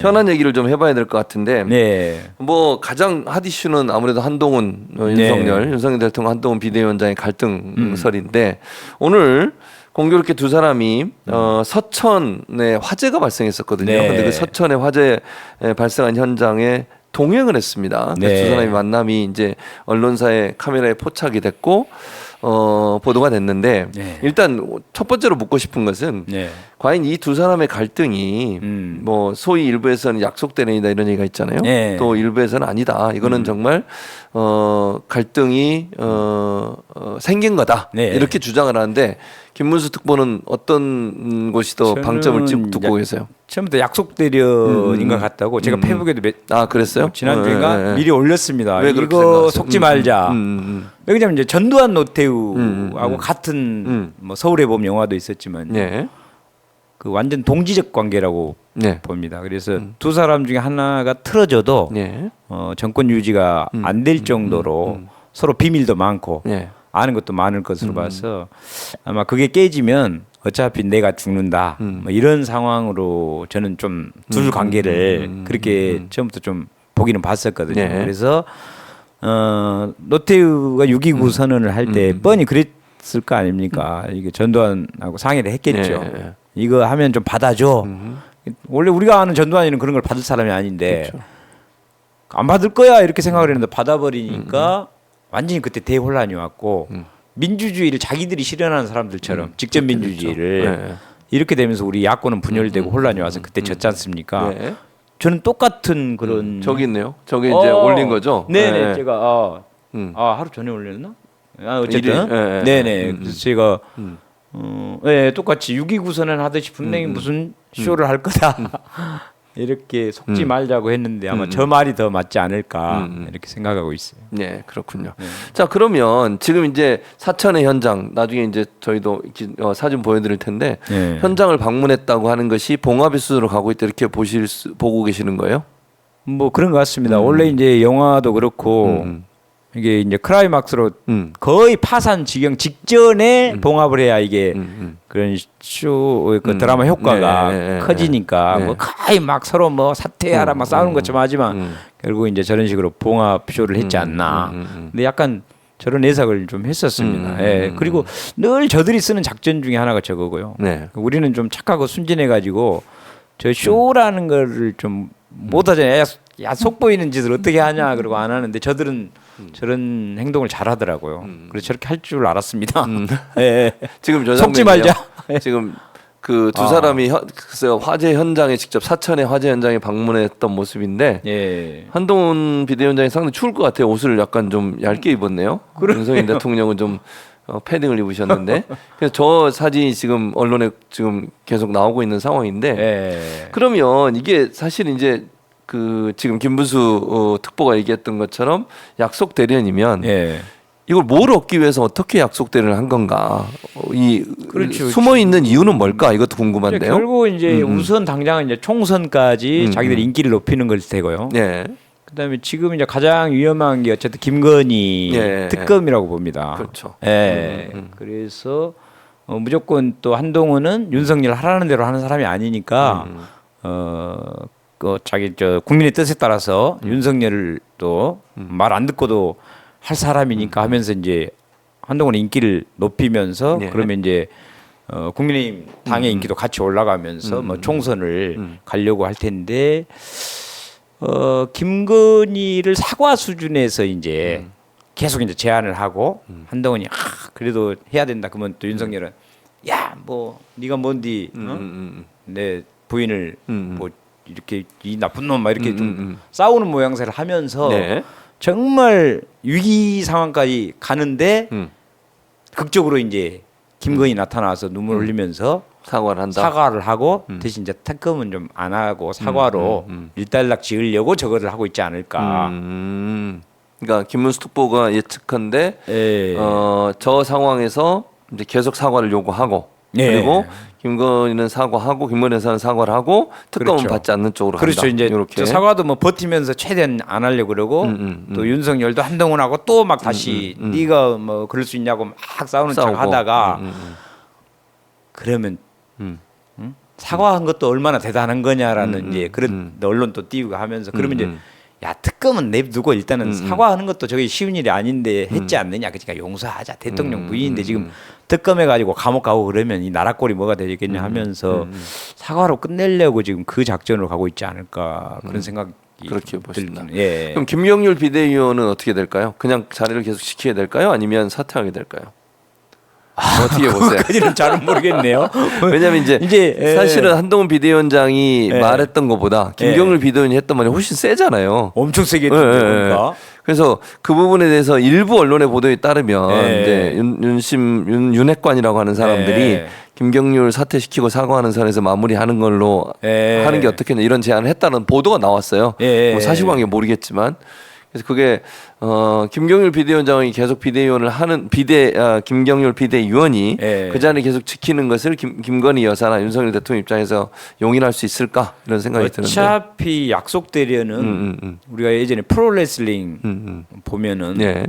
현안 얘기를 좀 해봐야 될 것 같은데, 네. 뭐 가장 핫 이슈는 아무래도 한동훈, 윤석열 대통령 한동훈 비대위원장의 갈등설인데 오늘 공교롭게 두 사람이 서천에 화재가 발생했었거든요. 네. 근데 그 서천에 화재 발생한 현장에 동행을 했습니다. 네. 두 사람의 만남이 이제 언론사의 카메라에 포착이 됐고 보도가 됐는데 네. 일단 첫 번째로 묻고 싶은 것은 네. 과연 이 두 사람의 갈등이 뭐 소위 일부에서는 약속 대련이다 이런 얘기가 있잖아요. 네. 또 일부에서는 아니다. 이거는 정말 갈등이 생긴 거다. 네. 이렇게 주장을 하는데 김문수 특보는 어떤 곳이 더 방점을 두고 계세요? 처음부터 약속 대련인 것 같다고 제가 페이북에도 그랬어요? 지난주인가 미리 올렸습니다. 왜 그렇게 이거 생각하세요? 속지 말자. 왜냐면 이제 전두환 노태우하고 같은 뭐 서울에 보면 영화도 있었지만 네. 그 완전 동지적 관계라고 네. 봅니다. 그래서 두 사람 중에 하나가 틀어져도 네. 정권 유지가 안 될 정도로 서로 비밀도 많고 네. 아는 것도 많을 것으로 봐서 아마 그게 깨지면 어차피 내가 죽는다 뭐 이런 상황으로 저는 좀 둘 관계를 그렇게 처음부터 좀 보기는 봤었거든요. 네. 그래서 노태우가 6.29 선언을 할 때 뻔히 그랬을 거 아닙니까? 이게 전두환하고 상의를 했겠죠. 네. 이거 하면 좀 받아줘. 원래 우리가 아는 전두환이는 그런 걸 받을 사람이 아닌데 그렇죠. 안 받을 거야 이렇게 생각을 했는데 받아버리니까 완전히 그때 대혼란이 왔고 민주주의를 자기들이 실현하는 사람들처럼 직접 민주주의를 그렇죠. 네. 이렇게 되면서 우리 야권은 분열되고 혼란이 와서 그때 졌지 않습니까? 네. 저는 똑같은 그런 저기 있네요. 저기 이제 올린 거죠? 네네. 네. 제가 하루 전에 올렸나? 어쨌든 일일? 네네. 그래서 제가 네, 똑같이 6.29 선언 하듯이 분명히 무슨 쇼를 할 거다. 이렇게 속지 말자고 했는데 아마 저 말이 더 맞지 않을까 이렇게 생각하고 있어요. 네, 그렇군요. 자, 그러면 지금 이제 사천의 현장 나중에 이제 저희도 사진 보여드릴 텐데 네. 현장을 방문했다고 하는 것이 봉합의 수준으로 가고 있다 이렇게 보고 계시는 거예요? 뭐 그런 것 같습니다. 원래 이제 영화도 그렇고 이게 이제 클라이막스로 거의 파산 지경 직전에 봉합을 해야 이게 그런 쇼 그 드라마 효과가 커지니까 뭐 거의 막 서로 뭐 사퇴하라 막 싸우는 것처럼 하지만 결국 이제 저런 식으로 봉합 쇼를 했지 않나. 근데 약간 저런 예상을 좀 했었습니다. 예. 그리고 늘 저들이 쓰는 작전 중에 하나가 저거고요. 네. 우리는 좀 착하고 순진해 가지고 저 쇼라는 거를 좀 못하잖아요. 야, 속 보이는 짓을 어떻게 하냐 그러고 안 하는데 저들은 저런 행동을 잘하더라고요. 그래서 저렇게 할 줄 알았습니다. 예. 지금 저 속지 장면이요. 말자. 지금 그 두 사람이 글쎄요, 화재 현장에 직접 사천의 화재 현장에 방문했던 모습인데 예. 한동훈 비대위원장이 상당히 추울 것 같아요. 옷을 약간 좀 얇게 입었네요. 윤석열 대통령은 좀 패딩을 입으셨는데 그래서 저 사진이 지금 언론에 지금 계속 나오고 있는 상황인데 예. 그러면 이게 사실 이제 그 지금 김문수 특보가 얘기했던 것처럼 약속 대련이면 예. 이걸 뭘 얻기 위해서 어떻게 약속 대련을 한 건가? 이 그렇죠. 숨어 있는 이유는 뭘까? 이것도 궁금한데요. 결국 이제 우선 당장은 이제 총선까지 자기들이 인기를 높이는 걸 테고요. 네. 그다음에 지금 이제 가장 위험한 게 어쨌든 김건희 특검이라고 봅니다. 그렇죠. 예. 그래서 무조건 또 한동훈은 윤석열 하라는 대로 하는 사람이 아니니까 그 자기 저 국민의 뜻에 따라서 윤석열을 또 말 안 듣고도 할 사람이니까 하면서 이제 한동훈의 인기를 높이면서 그러면 이제 국민의힘 당의 인기도 같이 올라가면서 뭐 총선을 가려고 할 텐데 김건희를 사과 수준에서 이제 계속 이제 제안을 하고 한동훈이 그래도 해야 된다 그러면 또 윤석열은 야 뭐 네가 뭔디 내 부인을 뭐 이렇게 이 나쁜 놈 막 이렇게 좀 싸우는 모양새를 하면서 정말 위기 상황까지 가는데 극적으로 이제 김건희 나타나서 눈물 흘리면서 사과를 한다. 사과를 하고 대신 이제 특검은 좀 안 하고 사과로 일단락 지으려고 저거를 하고 있지 않을까. 그러니까 김문수 특보가 예측한데 예. 저 상황에서 이제 계속 사과를 요구하고 그리고 김건희는 사과하고 김건희 여사는 사과를 하고 특검은 그렇죠. 받지 않는 쪽으로 그렇죠. 간다. 이제 이렇게. 사과도 뭐 버티면서 최대한 안 하려고 그러고 또 윤석열도 한동훈하고 또 막 다시 네가 뭐 그럴 수 있냐고 막 싸우는 척 하다가 그러면 사과한 것도 얼마나 대단한 거냐라는 이제 그런 언론도 띄우고 하면서 그러면 이제 야 특검은 냅두고 일단은 사과하는 것도 저게 쉬운 일이 아닌데 했지 않느냐. 그러니까 용서하자. 대통령 부인인데 지금 특검해 가지고 감옥 가고 그러면 이 나라 꼴이 뭐가 되겠냐 하면서 사과로 끝내려고 지금 그 작전으로 가고 있지 않을까 그런 생각이 그렇게 보신다. 예. 그럼 김경률 비대위원은 어떻게 될까요? 그냥 자리를 계속 지켜야 될까요? 아니면 사퇴하게 될까요? 어떻게 보세요? 그까지는 잘 모르겠네요. 왜냐하면 이제 사실은 한동훈 비대위원장이 말했던 것보다 김경률 비대위원이 했던 말이 훨씬 세잖아요. 엄청 세게 했던데 그러니까. 그래서 그 부분에 대해서 일부 언론의 보도에 따르면 이제 윤핵관이라고 하는 사람들이 김경률 사퇴시키고 사과하는 선에서 마무리하는 걸로 하는 게 어떻겠냐 이런 제안을 했다는 보도가 나왔어요. 뭐 사실관계 모르겠지만. 그래서 그게 김경률 비대위원장이 계속 비대위원을 하는 김경률 비대위원이 그 자리를 계속 지키는 것을 김건희 여사나 윤석열 대통령 입장에서 용인할 수 있을까 이런 생각이 드는데 어차피 약속되려는 우리가 예전에 프로레슬링 보면은 예.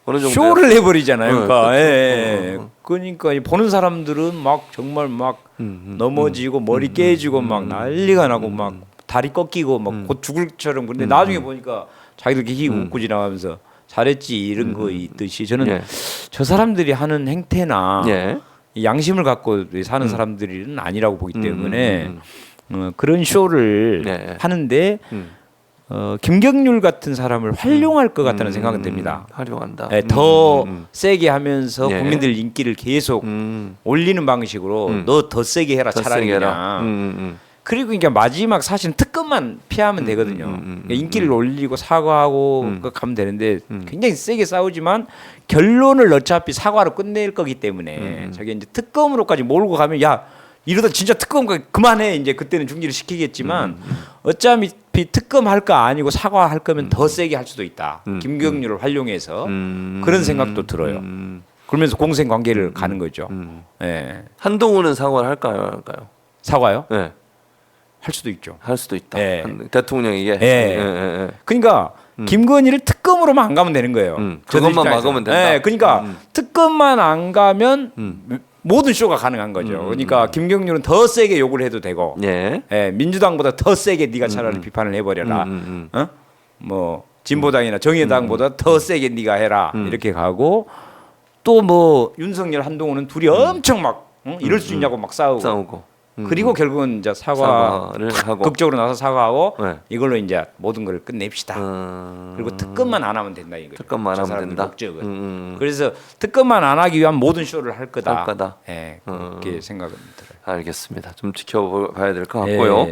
어느 정도 쇼를 해버리잖아요. 그러니까 그렇죠. 그러니까 이 보는 사람들은 막 정말 막 넘어지고 머리 깨지고 막 난리가 나고 막 다리 꺾이고 막 곧 죽을 처럼 그런데 나중에 보니까 자기들 이렇게 웃고 지나가면서 잘했지 이런 거 있듯이 저는 저 사람들이 하는 행태나 이 양심을 갖고 사는 사람들은 아니라고 보기 때문에 그런 쇼를 하는데 김경률 같은 사람을 활용할 것 같다는 생각은 듭니다. 활용한다. 더 세게 하면서 국민들 인기를 계속 올리는 방식으로 너 더 세게 해라 더 차라리 세게 그냥. 그리고 그러니까 마지막 사실은 특검만 피하면 되거든요. 그러니까 인기를 올리고 사과하고 가면 되는데 굉장히 세게 싸우지만 결론을 어차피 사과로 끝낼 거기 때문에 저게 이제 특검으로까지 몰고 가면 야 이러다 진짜 특검 그만해 이제 그때는 중지를 시키겠지만 어차피 특검 할 거 아니고 사과할 거면 더 세게 할 수도 있다. 김경률을 활용해서 그런 생각도 들어요. 그러면서 공생 관계를 가는 거죠. 예. 한동훈은 사과를 할까요? 안 할까요? 사과요? 네. 할 수도 있죠. 할 수도 있다. 예. 대통령에게. 그러니까 김건희를 특검으로만 안 가면 되는 거예요. 그것만 막으면 된다. 그러니까 특검만 안 가면 모든 쇼가 가능한 거죠. 그러니까 김경률은 더 세게 욕을 해도 되고, 민주당보다 더 세게 네가 차라리 비판을 해버려라. 뭐 진보당이나 정의당보다 더 세게 네가 해라 이렇게 가고 또 뭐 윤석열 한동훈은 둘이 엄청 막 이럴 수 있냐고 막 싸우고. 그리고 결국은 이제 사과를 하고 극적으로 나서 사과하고 이걸로 이제 모든 걸 끝냅시다. 그리고 특검만 안 하면 된다 이거죠. 특검만 하면 된다. 목적은. 그래서 특검만 안 하기 위한 모든 쇼를 할 거다. 그렇게 생각은 들어요. 알겠습니다. 좀 지켜봐야 될 것 같고요.